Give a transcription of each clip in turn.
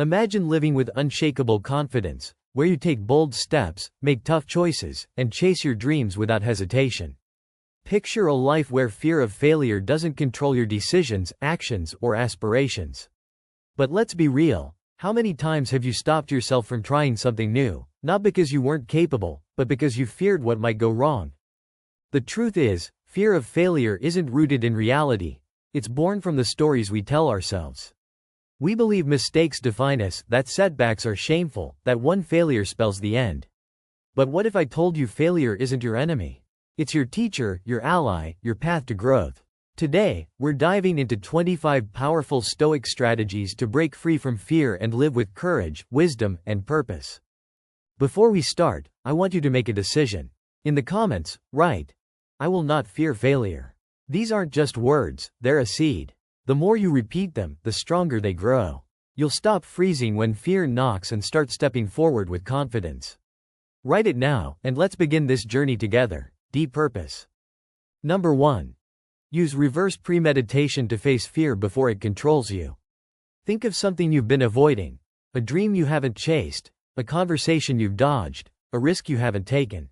Imagine living with unshakable confidence, where you take bold steps, make tough choices, and chase your dreams without hesitation. Picture a life where fear of failure doesn't control your decisions, actions, or aspirations. But let's be real. How many times have you stopped yourself from trying something new, not because you weren't capable, but because you feared what might go wrong? The truth is, fear of failure isn't rooted in reality. It's born from the stories we tell ourselves. We believe mistakes define us, that setbacks are shameful, that one failure spells the end. But what if I told you failure isn't your enemy? It's your teacher, your ally, your path to growth. Today, we're diving into 25 powerful Stoic strategies to break free from fear and live with courage, wisdom, and purpose. Before we start, I want you to make a decision. In the comments, write, "I will not fear failure." These aren't just words, they're a seed. The more you repeat them, the stronger they grow. You'll stop freezing when fear knocks and start stepping forward with confidence. Write it now, and let's begin this journey together. Deep purpose. Number 1. Use reverse premeditation to face fear before it controls you. Think of something you've been avoiding, a dream you haven't chased, a conversation you've dodged, a risk you haven't taken.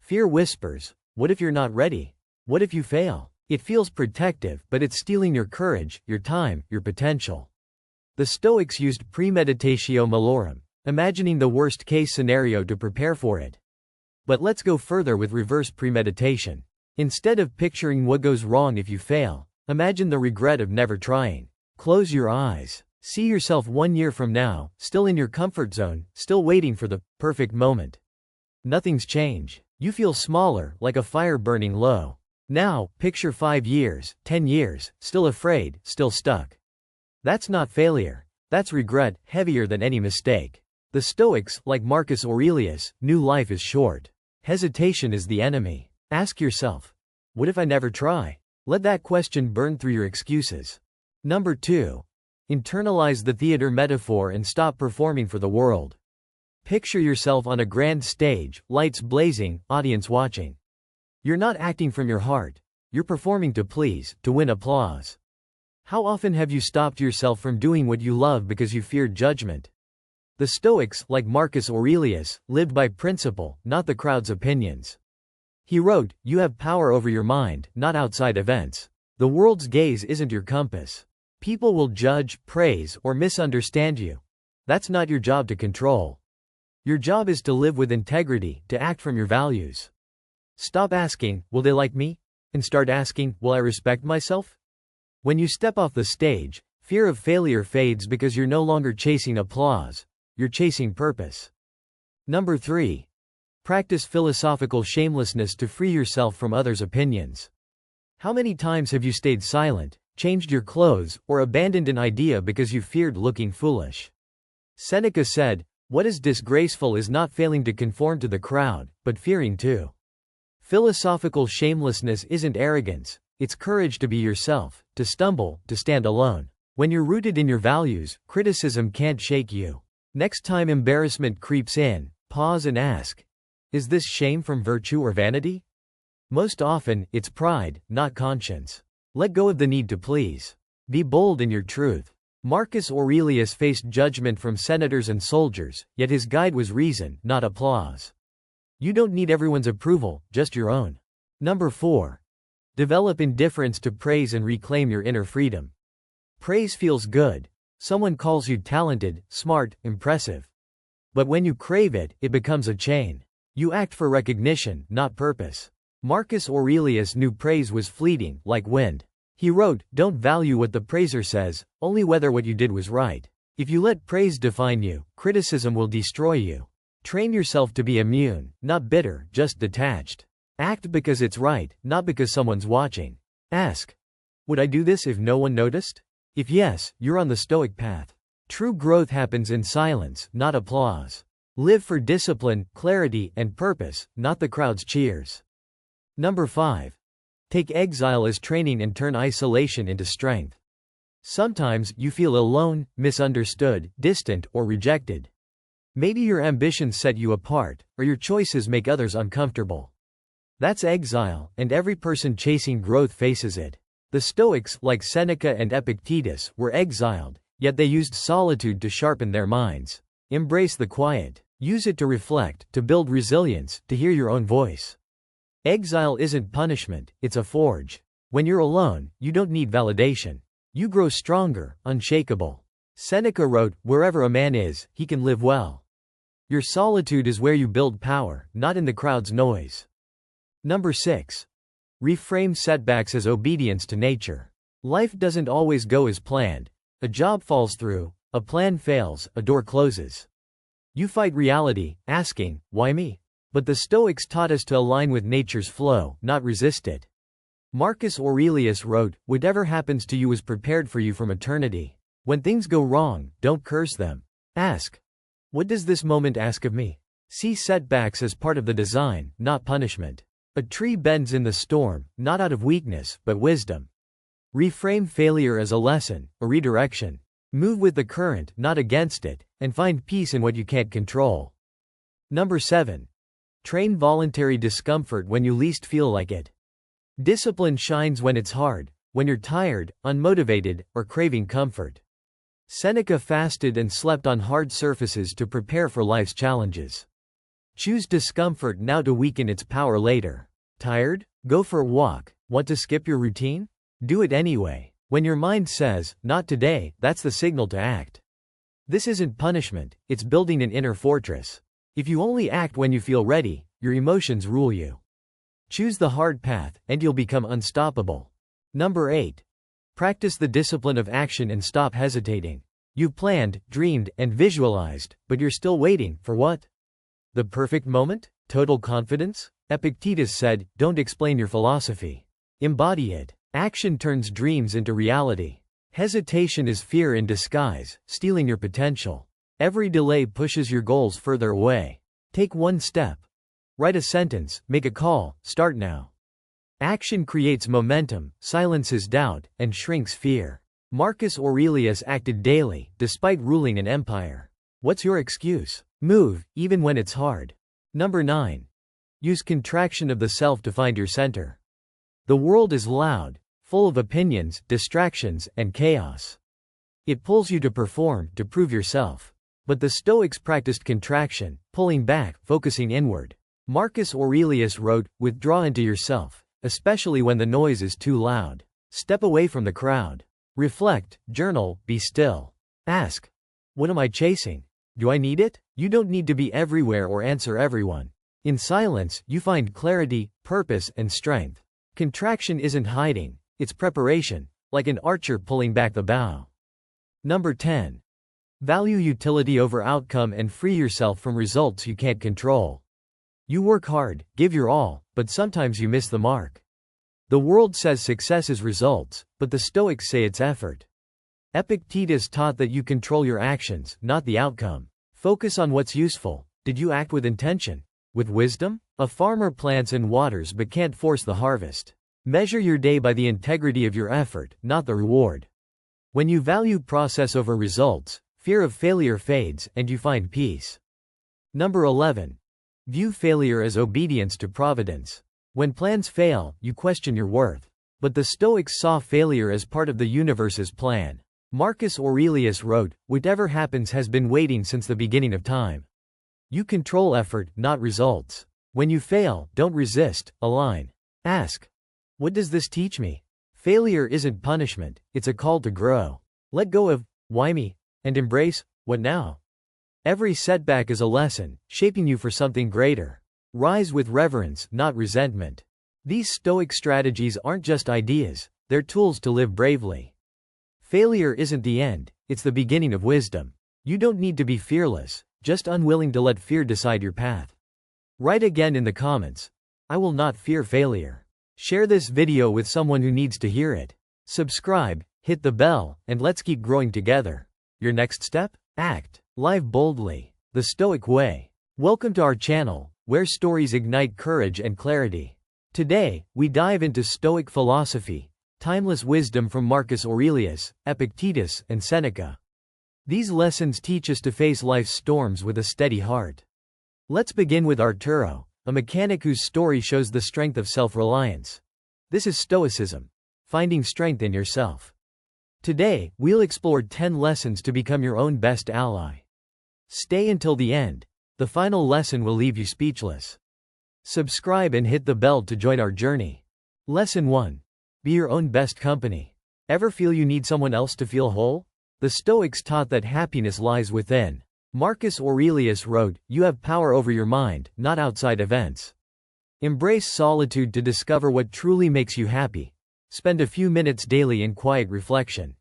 Fear whispers, "What if you're not ready? What if you fail?" It feels protective, but it's stealing your courage, your time, your potential. The Stoics used premeditatio malorum, imagining the worst-case scenario to prepare for it. But let's go further with reverse premeditation. Instead of picturing what goes wrong if you fail, imagine the regret of never trying. Close your eyes. See yourself 1 year from now, still in your comfort zone, still waiting for the perfect moment. Nothing's changed. You feel smaller, like a fire burning low. Now, picture 5 years, 10 years, still afraid, still stuck. That's not failure. That's regret, heavier than any mistake. The Stoics, like Marcus Aurelius, knew life is short. Hesitation is the enemy. Ask yourself, what if I never try? Let that question burn through your excuses. Number 2. Internalize the theater metaphor and stop performing for the world. Picture yourself on a grand stage, lights blazing, audience watching. You're not acting from your heart. You're performing to please, to win applause. How often have you stopped yourself from doing what you love because you feared judgment? The Stoics, like Marcus Aurelius, lived by principle, not the crowd's opinions. He wrote, "You have power over your mind, not outside events. The world's gaze isn't your compass. People will judge, praise, or misunderstand you. That's not your job to control. Your job is to live with integrity, to act from your values. Stop asking, 'Will they like me?' and start asking, 'Will I respect myself?' When you step off the stage, fear of failure fades because you're no longer chasing applause. You're chasing purpose. Number 3. Practice philosophical shamelessness to free yourself from others' opinions. How many times have you stayed silent, changed your clothes, or abandoned an idea because you feared looking foolish? Seneca said, "What is disgraceful is not failing to conform to the crowd, but fearing to." Philosophical shamelessness isn't arrogance, it's courage to be yourself, to stumble, to stand alone. When you're rooted in your values, criticism can't shake you. Next time embarrassment creeps in, pause and ask, is this shame from virtue or vanity? Most often, it's pride, not conscience. Let go of the need to please. Be bold in your truth. Marcus Aurelius faced judgment from senators and soldiers, yet his guide was reason, not applause. You don't need everyone's approval, just your own. Number 4. Develop indifference to praise and reclaim your inner freedom. Praise feels good. Someone calls you talented, smart, impressive. But when you crave it, it becomes a chain. You act for recognition, not purpose. Marcus Aurelius knew praise was fleeting, like wind. He wrote, "Don't value what the praiser says, only whether what you did was right." If you let praise define you, criticism will destroy you. Train yourself to be immune, not bitter, just detached. Act because it's right, not because someone's watching. Ask, would I do this if no one noticed? If yes, you're on the Stoic path. True growth happens in silence, not applause. Live for discipline, clarity, and purpose, not the crowd's cheers. Number 5. Take exile as training and turn isolation into strength. Sometimes you feel alone, misunderstood, distant, or rejected. Maybe your ambitions set you apart, or your choices make others uncomfortable. That's exile, and every person chasing growth faces it. The Stoics, like Seneca and Epictetus, were exiled, Yet they used solitude to sharpen their minds. Embrace the quiet. Use it to reflect, to build resilience, to hear your own voice. Exile isn't punishment, it's a forge. When you're alone, you don't need validation. You grow stronger, unshakable. Seneca wrote, "Wherever a man is, he can live well." Your solitude is where you build power, not in the crowd's noise. Number 6. Reframe setbacks as obedience to nature. Life doesn't always go as planned. A job falls through, a plan fails, a door closes. You fight reality, asking, "Why me?" But the Stoics taught us to align with nature's flow, not resist it. Marcus Aurelius wrote, "Whatever happens to you is prepared for you from eternity." When things go wrong, don't curse them. Ask, "What does this moment ask of me?" See setbacks as part of the design, not punishment. A tree bends in the storm, not out of weakness, but wisdom. Reframe failure as a lesson, a redirection. Move with the current, not against it, and find peace in what you can't control. Number 7. Train voluntary discomfort when you least feel like it. Discipline shines when it's hard, when you're tired, unmotivated, or craving comfort. Seneca fasted and slept on hard surfaces to prepare for life's challenges. Choose discomfort now to weaken its power later. Tired? Go for a walk. Want to skip your routine? Do it anyway. When your mind says, "Not today," that's the signal to act. This isn't punishment, it's building an inner fortress. If you only act when you feel ready, your emotions rule you. Choose the hard path, and you'll become unstoppable. Number 8. Practice the discipline of action and stop hesitating. You've planned, dreamed, and visualized, but you're still waiting, for what? The perfect moment? Total confidence? Epictetus said, "Don't explain your philosophy. Embody it." Action turns dreams into reality. Hesitation is fear in disguise, stealing your potential. Every delay pushes your goals further away. Take one step. Write a sentence, make a call, start now. Action creates momentum, silences doubt, and shrinks fear. Marcus Aurelius acted daily, despite ruling an empire. What's your excuse? Move, even when it's hard. Number 9. Use contraction of the self to find your center. The world is loud, full of opinions, distractions, and chaos. It pulls you to perform, to prove yourself. But the Stoics practiced contraction, pulling back, focusing inward. Marcus Aurelius wrote, "Withdraw into yourself, especially when the noise is too loud. Step away from the crowd. Reflect, journal, be still. Ask, what am I chasing? Do I need it?" You don't need to be everywhere or answer everyone. In silence, you find clarity, purpose, and strength. Contraction isn't hiding, it's preparation, like an archer pulling back the bow. Number 10. Value utility over outcome and free yourself from results you can't control. You work hard, give your all, but sometimes you miss the mark. The world says success is results, but the Stoics say it's effort. Epictetus taught that you control your actions, not the outcome. Focus on what's useful. Did you act with intention? With wisdom? A farmer plants and waters but can't force the harvest. Measure your day by the integrity of your effort, not the reward. When you value process over results, fear of failure fades, and you find peace. Number 11. View failure as obedience to providence. When plans fail, you question your worth. But the Stoics saw failure as part of the universe's plan. Marcus Aurelius wrote, "Whatever happens has been waiting since the beginning of time." You control effort, not results. When you fail, don't resist, align. Ask, what does this teach me? Failure isn't punishment, it's a call to grow. Let go of, "Why me?" and embrace, "What now?" Every setback is a lesson, shaping you for something greater. Rise with reverence, not resentment. These Stoic strategies aren't just ideas, they're tools to live bravely. Failure isn't the end, it's the beginning of wisdom. You don't need to be fearless, just unwilling to let fear decide your path. Write again in the comments, "I will not fear failure." Share this video with someone who needs to hear it. Subscribe, hit the bell, and let's keep growing together. Your next step? Act. Live boldly. The Stoic Way. Welcome to our channel, where stories ignite courage and clarity. Today, we dive into Stoic philosophy, timeless wisdom from Marcus Aurelius, Epictetus, and Seneca. These lessons teach us to face life's storms with a steady heart. Let's begin with Arturo, a mechanic whose story shows the strength of self-reliance. This is Stoicism. Finding strength in yourself. Today, we'll explore 10 lessons to become your own best ally. Stay until the end. The final lesson will leave you speechless. Subscribe and hit the bell to join our journey. Lesson 1. Be your own best company. Ever feel you need someone else to feel whole? The Stoics taught that happiness lies within. Marcus Aurelius wrote, "You have power over your mind, not outside events." Embrace solitude to discover what truly makes you happy. Spend a few minutes daily in quiet reflection.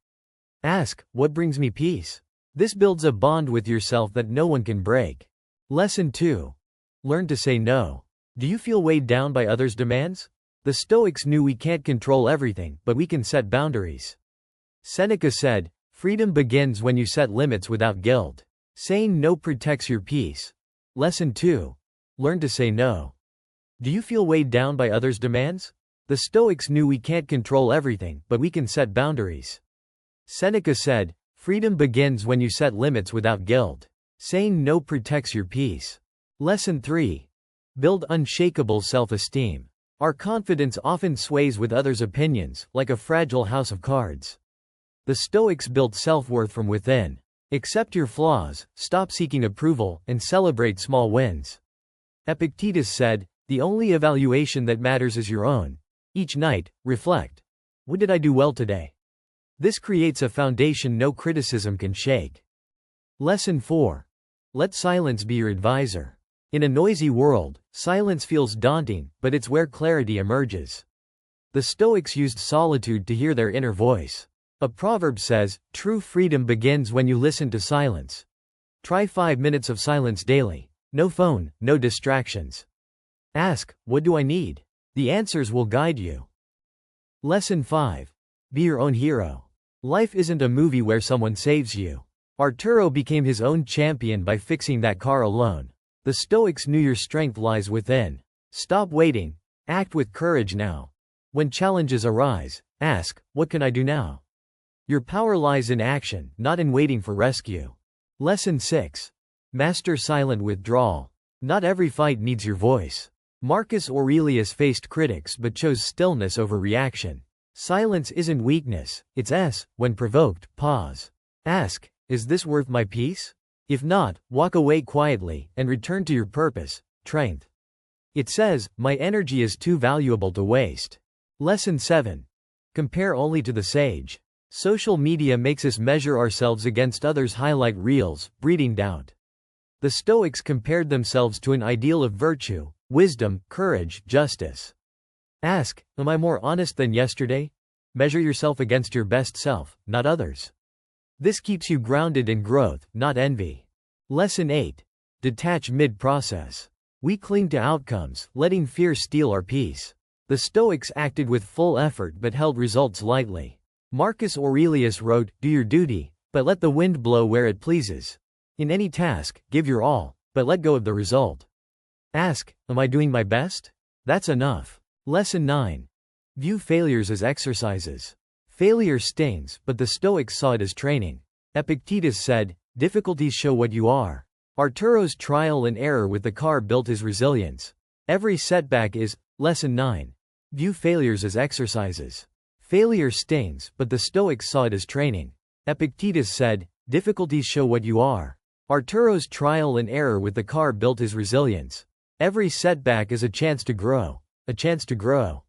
Ask, what brings me peace? This builds a bond with yourself that no one can break. Lesson 2. Learn to say no. Do you feel weighed down by others' demands? The Stoics knew we can't control everything, but we can set boundaries. Seneca said, "Freedom begins when you set limits without guilt." Saying no protects your peace. Lesson 2. Learn to say no. Do you feel weighed down by others' demands? The Stoics knew we can't control everything, but we can set boundaries. Seneca said, "Freedom begins when you set limits without guilt." Saying no protects your peace. Lesson 3. Build unshakable self-esteem. Our confidence often sways with others' opinions, like a fragile house of cards. The Stoics built self-worth from within. Accept your flaws, stop seeking approval, and celebrate small wins. Epictetus said, "The only evaluation that matters is your own." Each night, reflect. What did I do well today? This creates a foundation no criticism can shake. Lesson 4. Let silence be your advisor. In a noisy world, silence feels daunting, but it's where clarity emerges. The Stoics used solitude to hear their inner voice. A proverb says, "True freedom begins when you listen to silence." Try 5 minutes of silence daily. No phone, no distractions. Ask, what do I need? The answers will guide you. Lesson 5. Be your own hero. Life isn't a movie where someone saves you. Arturo became his own champion by fixing that car alone. The Stoics knew your strength lies within. Stop waiting. Act with courage now. When challenges arise, ask, what can I do now? Your power lies in action, not in waiting for rescue. Lesson 6. Master silent withdrawal. Not every fight needs your voice. Marcus Aurelius faced critics but chose stillness over reaction. Silence isn't weakness, it's when provoked, pause. Ask, is this worth my peace? If not, walk away quietly, and return to your purpose, strength. It says, my energy is too valuable to waste. Lesson 7. Compare only to the sage. Social media makes us measure ourselves against others' highlight reels, breeding doubt. The Stoics compared themselves to an ideal of virtue, wisdom, courage, justice. Ask, am I more honest than yesterday? Measure yourself against your best self, not others. This keeps you grounded in growth, not envy. Lesson 8. Detach mid-process. We cling to outcomes, letting fear steal our peace. The Stoics acted with full effort but held results lightly. Marcus Aurelius wrote, "Do your duty, but let the wind blow where it pleases." In any task, give your all, but let go of the result. Ask, am I doing my best? That's enough. Lesson 9. View failures as exercises. Failure stings, but the Stoics saw it as training. Epictetus said, difficulties show what you are. Arturo's trial and error with the car built his resilience. Every setback is. Lesson 9. View failures as exercises. Failure stings, but the Stoics saw it as training. Epictetus said, difficulties show what you are. Arturo's trial and error with the car built his resilience. Every setback is a chance to grow. A chance to grow.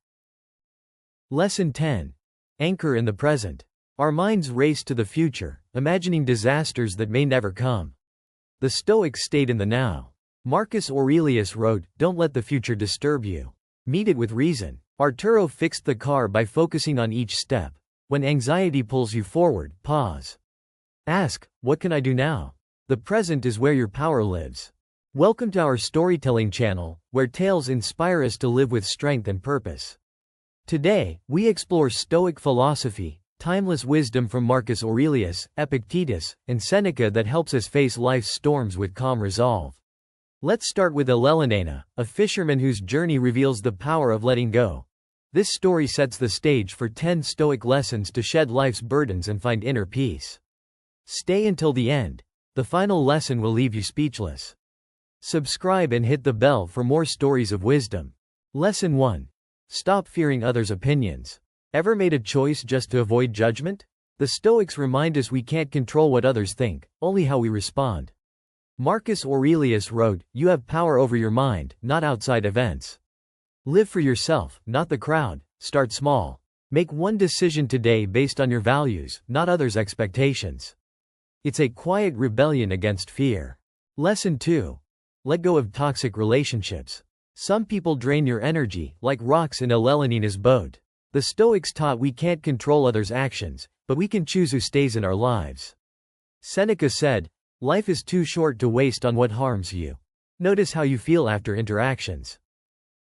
Lesson 10. Anchor in the present. Our minds race to the future, imagining disasters that may never come. The Stoics stayed in the now. Marcus Aurelius wrote, don't let the future disturb you. Meet it with reason. Arturo fixed the car by focusing on each step. When anxiety pulls you forward, pause. Ask, what can I do now? The present is where your power lives. Welcome to our storytelling channel, where tales inspire us to live with strength and purpose. Today, we explore Stoic philosophy, timeless wisdom from Marcus Aurelius, Epictetus, and Seneca that helps us face life's storms with calm resolve. Let's start with Elelinaina, a fisherman whose journey reveals the power of letting go. This story sets the stage for 10 Stoic lessons to shed life's burdens and find inner peace. Stay until the end. The final lesson will leave you speechless. Subscribe and hit the bell for more stories of wisdom. Lesson 1. Stop fearing others' opinions. Ever made a choice just to avoid judgment? The Stoics remind us we can't control what others think, only how we respond. Marcus Aurelius wrote, "You have power over your mind, not outside events. Live for yourself, not the crowd. Start small. Make one decision today based on your values, not others' expectations." It's a quiet rebellion against fear. Lesson 2. Let go of toxic relationships. Some people drain your energy, like rocks in a Leonina's boat. The Stoics taught we can't control others' actions, but we can choose who stays in our lives. Seneca said, "Life is too short to waste on what harms you." Notice how you feel after interactions.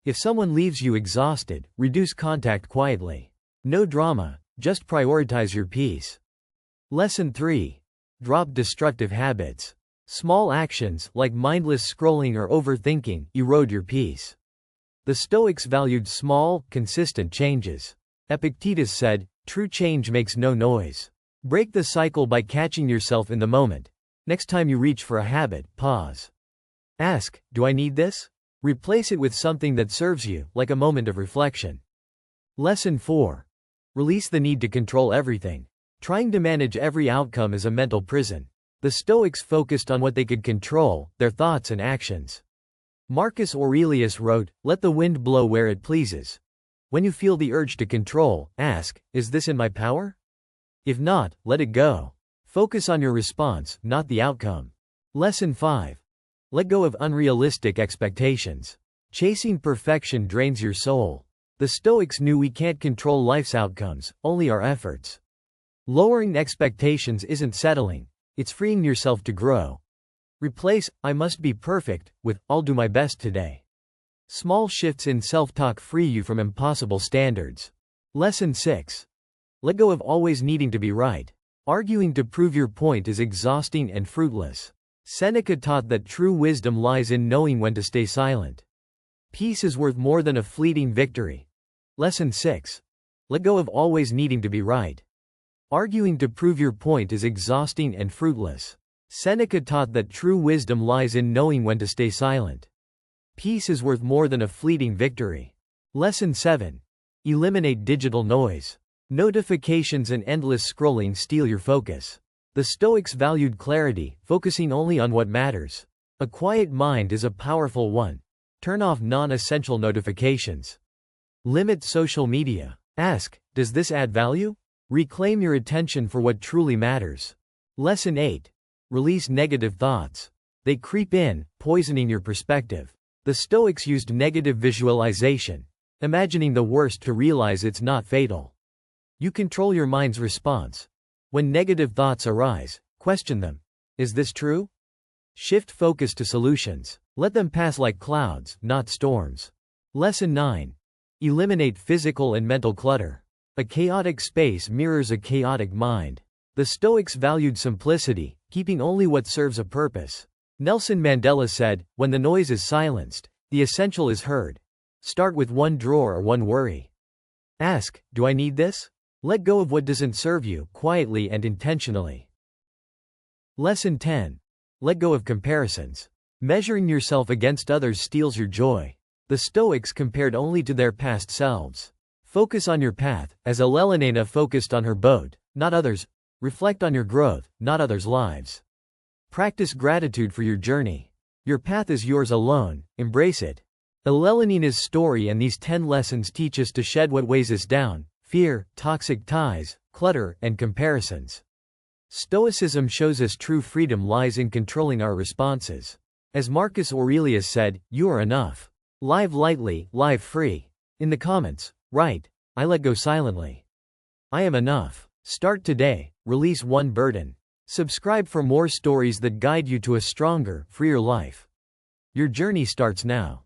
If someone leaves you exhausted, reduce contact quietly. No drama, just prioritize your peace. Lesson 3. Drop destructive habits. Small actions, like mindless scrolling or overthinking, erode your peace. The Stoics valued small, consistent changes. Epictetus said, "True change makes no noise." Break the cycle by catching yourself in the moment. Next time you reach for a habit, pause. Ask, "Do I need this?" Replace it with something that serves you, like a moment of reflection. Lesson 4. Release the need to control everything. Trying to manage every outcome is a mental prison. The Stoics focused on what they could control, their thoughts and actions. Marcus Aurelius wrote, "Let the wind blow where it pleases." When you feel the urge to control, ask, "Is this in my power?" If not, let it go. Focus on your response, not the outcome. Lesson 5. Let go of unrealistic expectations. Chasing perfection drains your soul. The Stoics knew we can't control life's outcomes, only our efforts. Lowering expectations isn't settling, it's freeing yourself to grow. Replace, "I must be perfect," with, "I'll do my best today." Small shifts in self-talk free you from impossible standards. Lesson 6. Let go of always needing to be right. Arguing to prove your point is exhausting and fruitless. Seneca taught that true wisdom lies in knowing when to stay silent. Peace is worth more than a fleeting victory. Lesson 6. Let go of always needing to be right. Arguing to prove your point is exhausting and fruitless. Seneca taught that true wisdom lies in knowing when to stay silent. Peace is worth more than a fleeting victory. Lesson 7. Eliminate digital noise. Notifications and endless scrolling steal your focus. The Stoics valued clarity, focusing only on what matters. A quiet mind is a powerful one. Turn off non-essential notifications. Limit social media. Ask, "Does this add value?" Reclaim your attention for what truly matters. Lesson 8. Release negative thoughts. They creep in, poisoning your perspective. The Stoics used negative visualization, imagining the worst to realize it's not fatal. You control your mind's response. When negative thoughts arise, question them. Is this true? Shift focus to solutions. Let them pass like clouds, not storms. Lesson 9. Eliminate physical and mental clutter. A chaotic space mirrors a chaotic mind. The Stoics valued simplicity, keeping only what serves a purpose. Nelson Mandela said, "When the noise is silenced, the essential is heard." Start with one drawer or one worry. Ask, "Do I need this?" Let go of what doesn't serve you, quietly and intentionally. Lesson 10. Let go of comparisons. Measuring yourself against others steals your joy. The Stoics compared only to their past selves. Focus on your path, as Leonina focused on her boat, not others. Reflect on your growth, not others' lives. Practice gratitude for your journey. Your path is yours alone, embrace it. Leonina's story and these 10 lessons teach us to shed what weighs us down: fear, toxic ties, clutter, and comparisons. Stoicism shows us true freedom lies in controlling our responses. As Marcus Aurelius said, "You are enough." Live lightly, live free. In the comments, write, "I let go silently. I am enough." Start today, release one burden. Subscribe for more stories that guide you to a stronger, freer life. Your journey starts now.